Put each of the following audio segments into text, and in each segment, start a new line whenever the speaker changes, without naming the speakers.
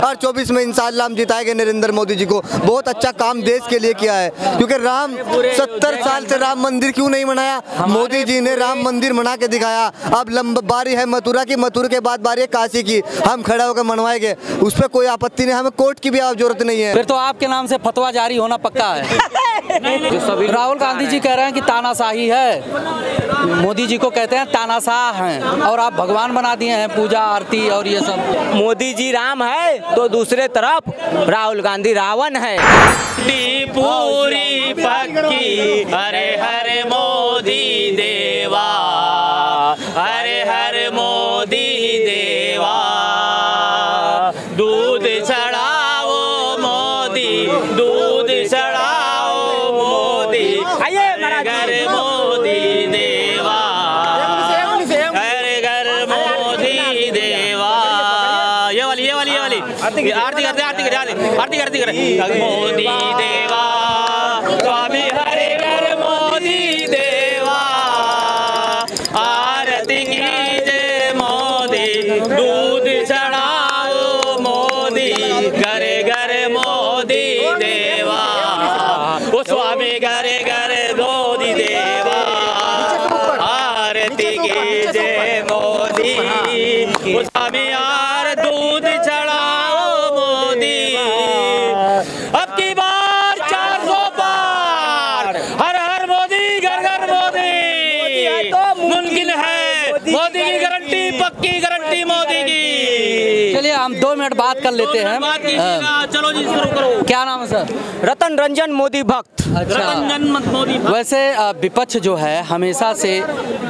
और 24 में इंशाअल्लाह हम जिताएंगे नरेंद्र मोदी जी को। बहुत अच्छा काम देश के लिए किया है, क्योंकि राम 70 साल से राम मंदिर क्यों नहीं बनाया? मोदी जी ने राम मंदिर बना के दिखाया। अब बारी है मथुरा की, मथुरा के बाद बारी है काशी की, हम खड़ा होकर मनवाएंगे, उस पर कोई आपत्ति नहीं, हमें कोर्ट की भी जरूरत नहीं है।
फिर तो आपके नाम से फतवा जारी होना पक्का है। राहुल गांधी जी कह रहे हैं कि तानाशाही है, मोदी जी को कहते हैं तानाशाह हैं, और आप भगवान बना दिए हैं, पूजा आरती और ये सब।
मोदी जी राम है तो दूसरे तरफ राहुल गांधी रावण है। पूरी पक्की हरे हरे मोदी देवा, हरे हरे मोदी देवा, दूध चढ़ाओ मोदी, दूध चढ़ाओ मोदी, घर मोदी देवा, घर मोदी देवा। ये वाली आरती करते मोदी देवा, स्वामी हरे घर मोदी देवा, आरती कीजिए मोदी, दूध चढ़ाओ मोदी, घरे घरे मोदी देवा, ओ स्वामी घरे घरे मोदी देवा, आरती कीजिए मोदी, ओ स्वामी यार दूध चढ़ाओ मोदी। अब की बार 400 पार, हर हर मोदी, घर घर मोदी, मुमकिन है, मोदी की गारंटी, पक्की गारंटी मोदी की।
चलिए हम 2 मिनट बात कर लेते हैं।
चलो जी शुरू करो।
क्या नाम है सर?
रतन रंजन मोदी भक्त।
अच्छा, वैसे विपक्ष जो है हमेशा से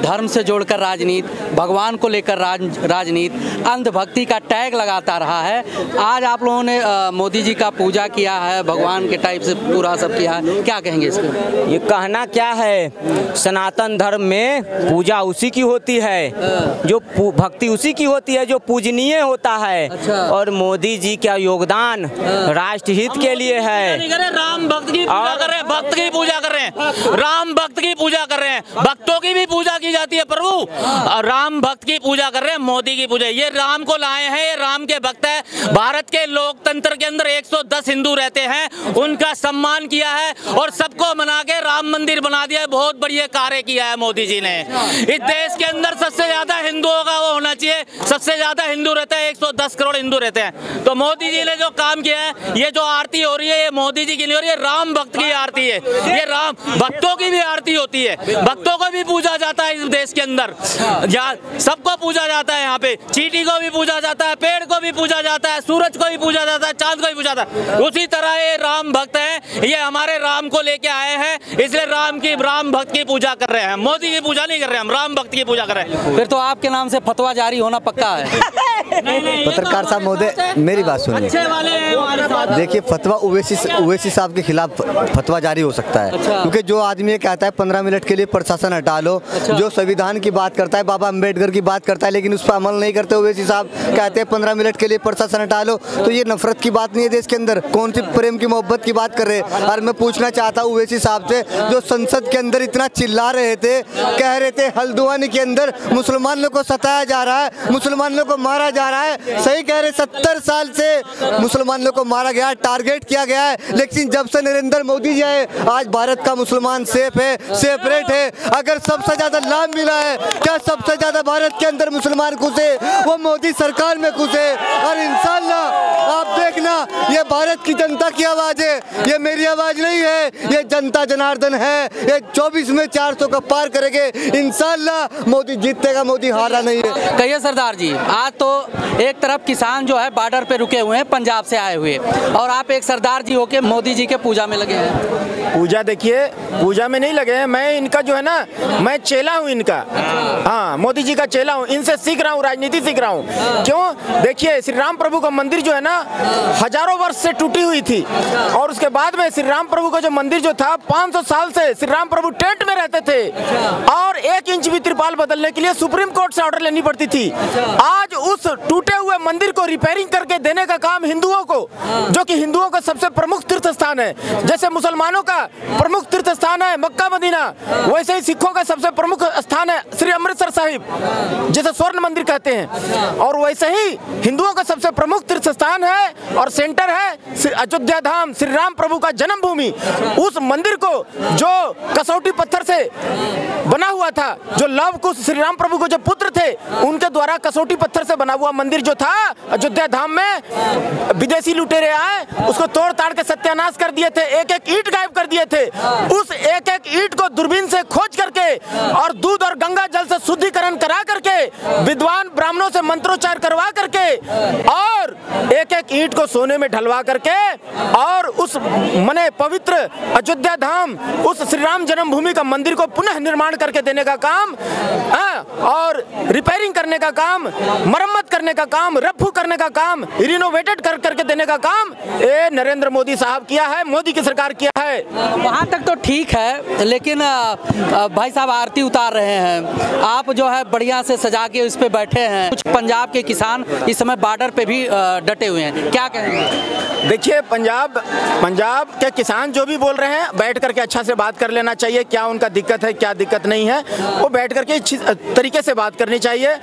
धर्म से जोड़कर राजनीति, भगवान को लेकर राजनीति, अंधभक्ति का टैग लगाता रहा है। आज आप लोगों ने मोदी जी का पूजा किया है, भगवान के टाइप से पूरा सब किया है, क्या कहेंगे इस पर?
ये कहना क्या है, सनातन धर्म में पूजा उसी की होती है, जो भक्ति उसी की होती है जो पूजनीय होता है।
अच्छा।
और मोदी जी का योगदान राष्ट्र हित के लिए है।
राम भक्त की पूजा कर रहे हैं, भक्त की पूजा कर रहे हैं, राम भक्त की पूजा कर रहे हैं, भक्तों की भी पूजा की जाती है प्रभु, राम भक्त की पूजा कर रहे हैं, मोदी की पूजा। ये राम को लाए हैं, ये राम के भक्त है। भारत के लोकतंत्र के अंदर 110 हिंदू रहते हैं, उनका सम्मान किया है और सबको मना के राम मंदिर बना दिया है। बहुत बढ़िया कार्य किया है मोदी जी ने। इस देश के अंदर सबसे ज्यादा हिंदुओं का वो होना चाहिए, सबसे ज्यादा हिंदू रहते हैं, 110 करोड़ हिंदू रहते हैं। तो मोदी जी ने जो काम किया है, ये जो आरती हो रही है, ये मोदी जी की नहीं हो रही है, राम भक्त की आरती है। ये राम भक्तों की भी आरती होती है, भक्तों को भी पूजा जाता है इस देश के अंदर, सबको पूजा जाता है। यहाँ पे चींटी को भी पूजा जाता है, पेड़ को भी पूजा जाता है, सूरज को भी पूजा जाता है, चांद को भी पूजा जाता है। उसी तरह ये राम भक्त है, ये हमारे राम को लेके आए हैं, इसलिए राम भक्त की पूजा कर रहे हैं, मोदी की पूजा नहीं कर रहे हैं, हम राम भक्त की पूजा कर रहे हैं।
फिर तो आपके नाम से फतवा जारी होना पक्का है।
पत्रकार साहब महोदय, मेरी बात सुनिए। देखिए, फतवा ओवैसी साहब के खिलाफ फतवा जारी हो सकता है।
अच्छा।
क्योंकि जो आदमी ये कहता है 15 मिनट के लिए प्रशासन हटा लो,
अच्छा।
जो संविधान की बात करता है, बाबा अम्बेडकर की बात करता है, लेकिन उस पर अमल नहीं करते ओवैसी साहब, कहते हैं 15 मिनट के लिए प्रशासन हटा लो, तो ये नफरत की बात नहीं है देश के अंदर, कौन सी प्रेम की मोहब्बत की बात कर रहे हैं। और मैं पूछना चाहता हूँ ओवैसी साहब से, जो संसद के अंदर इतना चिल्ला रहे थे, कह रहे थे हल्द्वानी के अंदर मुसलमानों को सताया जा रहा है, मुसलमानों को मारा जा रहा है, सही कह रहे, 70 साल से मुसलमानों को मारा गया, टारगेट किया गया है, लेकिन जब से नरेंद्र मोदी जी आए, आज भारत का मुसलमान सेफ है, सेपरेट है। अगर सबसे ज्यादा लाभ मिला है, क्या सबसे ज्यादा भारत के अंदर मुसलमान घुसे, वो मोदी सरकार में घुसे। और इंशाअल्लाह आप देखना, ये भारत की जनता की आवाज है, ये मेरी आवाज नहीं है, ये जनता जनार्दन है। ये 24 में 400 का पार करेंगे इंशाअल्लाह, मोदी जीतेगा, मोदी हारा नहीं है।
कहिए सरदार जी, आज तो एक तरफ किसान जो है बॉर्डर पे रुके हुए हैं पंजाब से आए हुए, और आप एक सरदार जी होके मोदी जी के पूजा में लगे हैं।
पूजा देखिए, पूजा में नहीं लगे हैं, मैं इनका जो है ना, मैं चेला हूँ इनका। हाँ, मोदी जी का चेला हूँ, इनसे सीख रहा हूँ, राजनीति सीख रहा हूँ। क्यों? देखिए, श्री राम प्रभु का मंदिर जो है ना, हजारों वर्ष वर्ष से टूटी हुई थी। और उसके बाद में श्री राम प्रभु का जो मंदिर जो था 500 साल से श्री राम प्रभु टेंट में रहते थे और 1 इंच भी त्रिपाल बदलने के लिए सुप्रीम कोर्ट से ऑर्डर लेनी पड़ती थी। आज उस टूटे हुए मंदिर को रिपेयरिंग करके देने का काम हिंदुओं को, जो कि हिंदुओं का सबसे प्रमुख तीर्थ स्थान है, जैसे मुसलमानों का प्रमुख तीर्थ स्थान है मक्का मदीना, वैसे ही सिखों का सबसे प्रमुख स्थान है श्री अमृतसर साहिब, जिसे स्वर्ण मंदिर कहते हैं। और वैसे ही हिंदुओं का सबसे प्रमुख तीर्थ स्थान है और सेंटर है अयोध्या धाम, श्री राम प्रभु का जन्मभूमि। उस मंदिर को जो कसौटी पत्थर से बना हुआ था, जो लव कुश श्री राम प्रभु को जो पुत्र थे उनके द्वारा कसौटी पत्थर से बना हुआ मंदिर जो था अयोध्या धाम में, विदेशी लुटेरे आए उसको तोड़ ताड़ के सत्यानाश कर दिए थे, एक एक ईंट गायब कर दिए थे। उस एक एक ईंट को दूरबीन से खोज करके और दूध और गंगा जल से शुद्धिकरण करा करके, विद्वान ब्राह्मणों से मंत्रोच्चार करवा करके और एक एक ईंट को सोने में ढलवा करके और उस मने पवित्र अयोध्या धाम, उस श्री राम जन्मभूमि का मंदिर को पुनः निर्माण करके देने का काम और रिपेयरिंग करने का काम, मरम्मत करने का काम, रफ्फू करने का काम, रिनोवेटेड करके देने का काम ये नरेंद्र मोदी साहब किया है, मोदी की सरकार किया है।
वहाँ तक तो ठीक है, लेकिन भाई साहब आरती उतार रहे हैं, आप जो है बढ़िया से सजा के इस पे बैठे हैं। कुछ पंजाब के किसान इस समय बॉर्डर पे भी डटे हुए हैं, क्या कहेंगे?
देखिए पंजाब के किसान जो भी बोल रहे हैं बैठ करके अच्छा से बात कर लेना चाहिए, क्या उनका दिक्कत है क्या दिक्कत नहीं है, वो बैठ करके अच्छी तरीके से बात करनी चाहिए।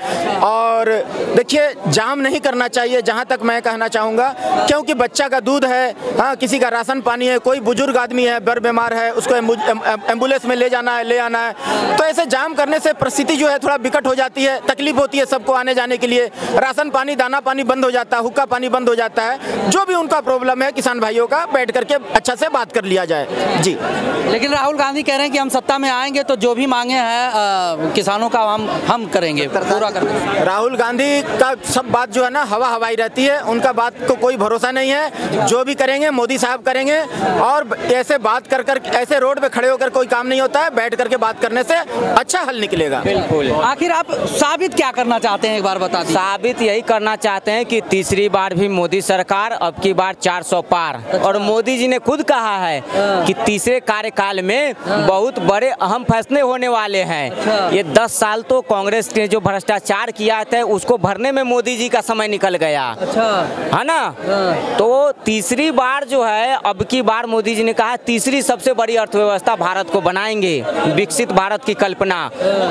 और देखिए जाम नहीं करना चाहिए जहाँ तक मैं कहना चाहूँगा, क्योंकि बच्चा का दूध है, हाँ किसी का राशन पानी है, कोई बुजुर्ग आदमी है, बर बीमार है, उसको एम्बुलेंस में ले जाना है, ले आना है, तो ऐसे जाम करने से परिस्थिति जो है थोड़ा विकट हो जाती है, तकलीफ होती है सबको आने जाने के लिए, राशन पानी दाना पानी बंद हो जाता है, हुक्का पानी बंद हो जाता है। जो भी उनका प्रॉब्लम है किसान भाइयों का बैठ करके अच्छा से बात कर लिया जाए जी।
लेकिन राहुल गांधी कह रहे हैं कि हम सत्ता में आएंगे तो जो भी मांगे हैं किसानों का हम करेंगे, पूरा करेंगे।
राहुल गांधी का सब बात जो है ना हवा हवाई रहती है, उनका बात को कोई भरोसा नहीं है, जो भी करेंगे मोदी साहब करेंगे। और ऐसे बात कर ऐसे रोड पे खड़े होकर कोई काम नहीं होता है, बैठ करके बात करने से अच्छा हल निकलेगा।
बिल्कुल। आखिर आप साबित क्या करना चाहते हैं, एक बार बता दीजिए।
साबित यही करना चाहते हैं कि तीसरी बार भी मोदी सरकार, अब की बार 400 पार। और मोदी जी ने खुद कहा है कि तीसरे कार्यकाल में बहुत बड़े अहम फैसले होने वाले हैं। ये 10 साल तो कांग्रेस ने जो भ्रष्टाचार किया था उसको भरने में मोदी जी का समय निकल गया, है ना। तो तीसरी बार जो है, अब की बार मोदी जी ने कहा तीसरी सबसे बड़ी अर्थव्यवस्था भारत को बनाएंगे, विकसित भारत की कल्पना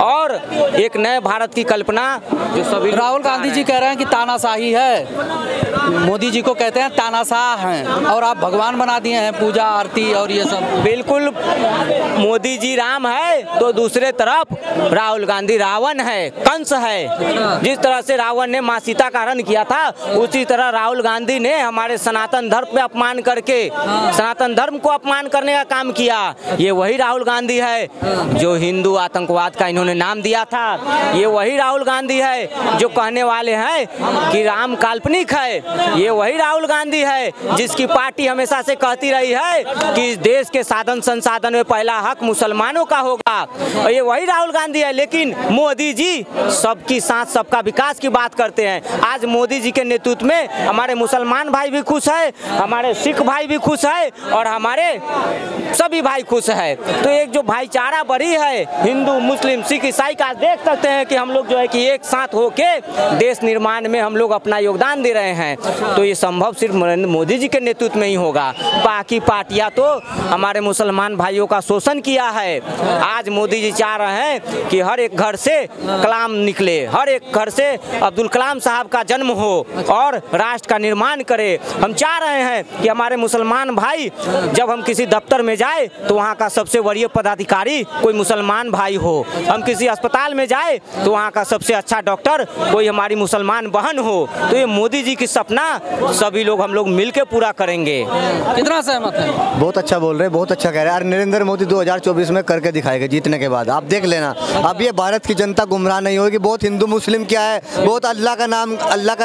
और एक नए भारत की कल्पना जो सभी।
राहुल गांधी जी कह रहे हैं कि तानाशाही है, मोदी जी को कहते हैं तानाशाह हैं, और आप भगवान बना दिए हैं, पूजा आरती और ये सब।
बिल्कुल, मोदी जी राम है तो दूसरे तरफ राहुल गांधी रावण है, कंस है। जिस तरह से रावण ने माँ सीता का हरण किया था, उसी तरह राहुल गांधी ने हमारे सनातन धर्म पे अपमान करके सनातन धर्म को अपमान करने का काम किया। ये वही राहुल गांधी है जो हिंदू आतंकवाद का इन्होंने नाम दिया था। ये वही राहुल गांधी है जो कहने वाले हैं कि राम काल्पनिक है। ये वही राहुल गांधी है जिसकी पार्टी हमेशा से कहती रही है कि इस देश के साधन संसाधन में पहला हक मुसलमानों का होगा। और ये वही राहुल गांधी है, लेकिन मोदी जी सबकी साथ सबका विकास की बात करते हैं। आज मोदी जी के नेतृत्व में हमारे मुसलमान भाई भी खुश है, हमारे सिख भाई भी खुश है और हमारे सभी भाई खुश है। तो एक जो भाईचारा बढ़ी है हिंदू मुस्लिम सिख ईसाई का, देख सकते हैं कि हम लोग जो है कि एक साथ होके देश निर्माण में हम लोग अपना योगदान दे रहे हैं। तो ये संभव सिर्फ नरेंद्र मोदी जी के नेतृत्व में ही होगा। बाकी पार्टियां तो हमारे मुसलमान भाइयों का शोषण किया है। आज मोदी जी चाह रहे हैं कि हर एक घर से कलाम निकले, हर एक घर से अब्दुल कलाम साहब का जन्म हो और राष्ट्र का निर्माण करे। हम चाह रहे हैं कि हमारे मुसलमान भाई जब हम किसी दफ्तर में जाए तो वहाँ का सबसे वरीय पदाधिकारी कोई मुसलमान भाई हो, हम किसी अस्पताल में जाए तो वहाँ का सबसे अच्छा डॉक्टर कोई हमारी मुसलमान बहन हो। तो ये मोदी जी की सपना सभी लोग हम लोग मिलकर पूरा करेंगे।
कितना सहमत है?
बहुत अच्छा बोल रहे हैं, बहुत अच्छा कह रहे हैं। नरेंद्र मोदी 2024 में करके दिखाएगा जीतने के बाद, आप देख लेना। अब ये भारत की जनता गुमराह नहीं होगी। बहुत हिंदू मुस्लिम क्या है, बहुत अल्लाह का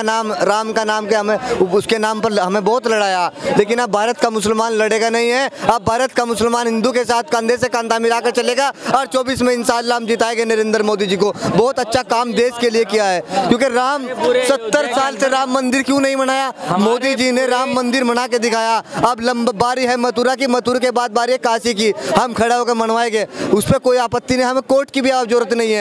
नाम राम का नाम के हमें उसके नाम पर हमें बहुत लड़ाया, लेकिन अब भारत का मुसलमान लड़ेगा नहीं है। अब भारत का मुसलमान हिंदू के साथ कंधे से कंधा मिलाकर चलेगा और 24 में इंशाअल्लाह हम जिताएंगे नरेंद्र मोदी जी को। बहुत अच्छा काम देश के लिए किया है, क्योंकि राम 70 साल से राम मंदिर क्यों नहीं बनाया? मोदी जी ने हमने राम मंदिर बना के दिखाया, अब बारी है मथुरा की, मथुरा के बाद बारी है काशी की, हम खड़ा होकर मनवाएंगे, उस पर कोई आपत्ति नहीं, हमें कोर्ट की भी जरूरत नहीं है।